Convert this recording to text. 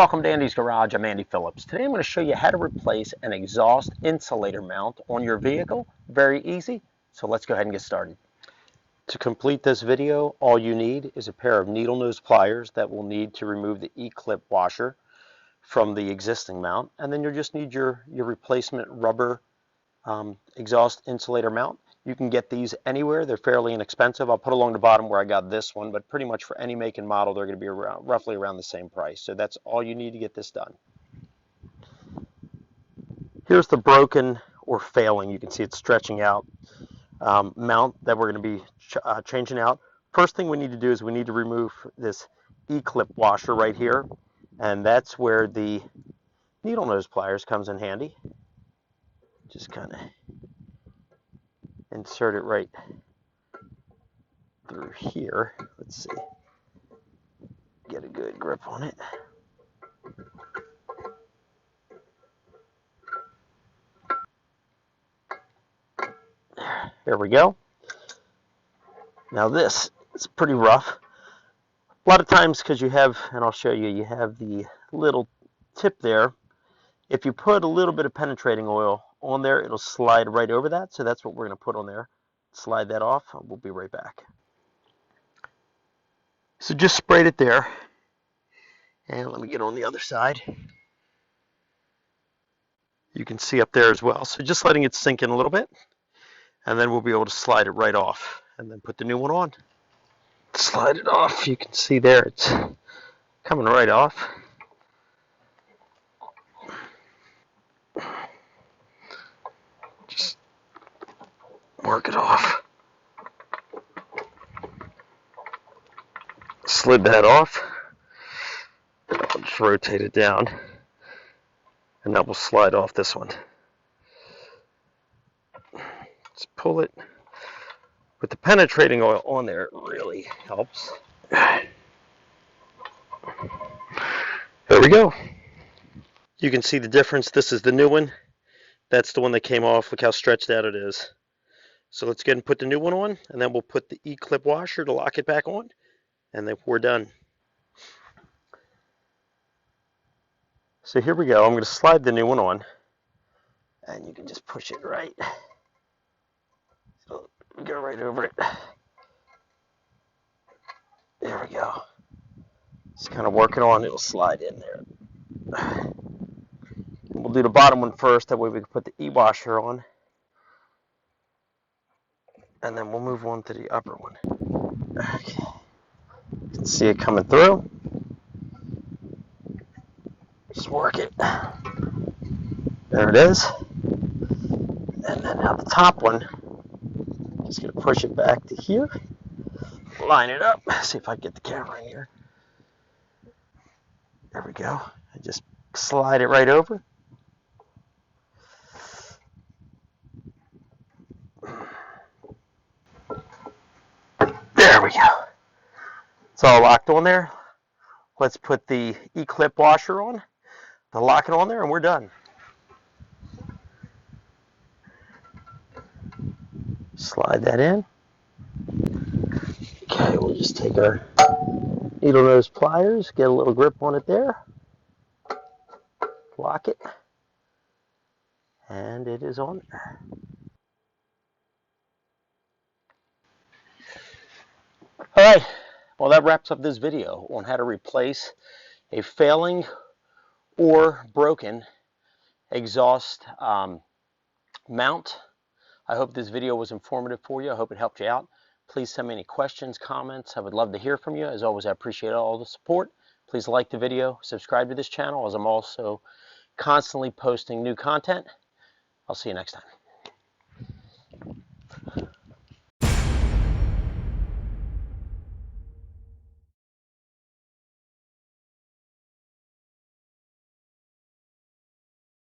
Welcome to Andy's Garage. I'm Andy Phillips. Today I'm going to show you how to replace an exhaust insulator mount on your vehicle. Very easy. So let's go ahead and get started. To complete this video, all you need is a pair of needle nose pliers that will need to remove the E-clip washer from the existing mount, and then you'll just need your replacement rubber exhaust insulator mount. You can get these anywhere. They're fairly inexpensive. I'll put along the bottom where I got this one, but pretty much for any make and model, they're going to be roughly around the same price. So that's all you need to get this done. Here's the broken or failing, you can see it's stretching out, mount that we're going to be changing out. First thing we need to do is we need to remove this E-clip washer right here, and that's where the needle nose pliers comes in handy. Just kind of insert it right through here. Let's see. Get a good grip on it. There we go. Now this is pretty rough. A lot of times, because you have, and I'll show you, you have the little tip there. If you put a little bit of penetrating oil on there, it'll slide right over that. So that's what we're going to put on there. Slide that off. We'll be right back. So just sprayed it there. And let me get on the other side. You can see up there as well. So just letting it sink in a little bit. And then we'll be able to slide it right off. And then put the new one on. Slide it off. You can see there it's coming right off. Just work it off. Slid that off. I'll just rotate it down, and that will slide off this one. Just pull it. With the penetrating oil on there, it really helps. There we go. You can see the difference. This is the new one. That's the one that came off. Look how stretched out it is. So let's get and put the new one on, and then we'll put the E-clip washer to lock it back on, and then we're done. So here we go. I'm going to slide the new one on, and you can just push it right. So go right over it. There we go. Just kind of working on. It'll slide in there. We'll do the bottom one first. That way we can put the E-washer on. And then we'll move on to the upper one. Okay. You can see it coming through. Just work it. There it is. And then now the top one, just going to push it back to here. Line it up. See if I can get the camera in here. There we go. And just slide it right over. There we go. It's all locked on there. Let's put the E-clip washer on. I'll lock it on there and we're done. Slide that in. Okay, we'll just take our needle nose pliers, get a little grip on it there. Lock it. And it is on there. Alright, well that wraps up this video on how to replace a failing or broken exhaust mount. I hope this video was informative for you. I hope it helped you out. Please send me any questions, comments. I would love to hear from you. As always, I appreciate all the support. Please like the video, subscribe to this channel, as I'm also constantly posting new content. I'll see you next time.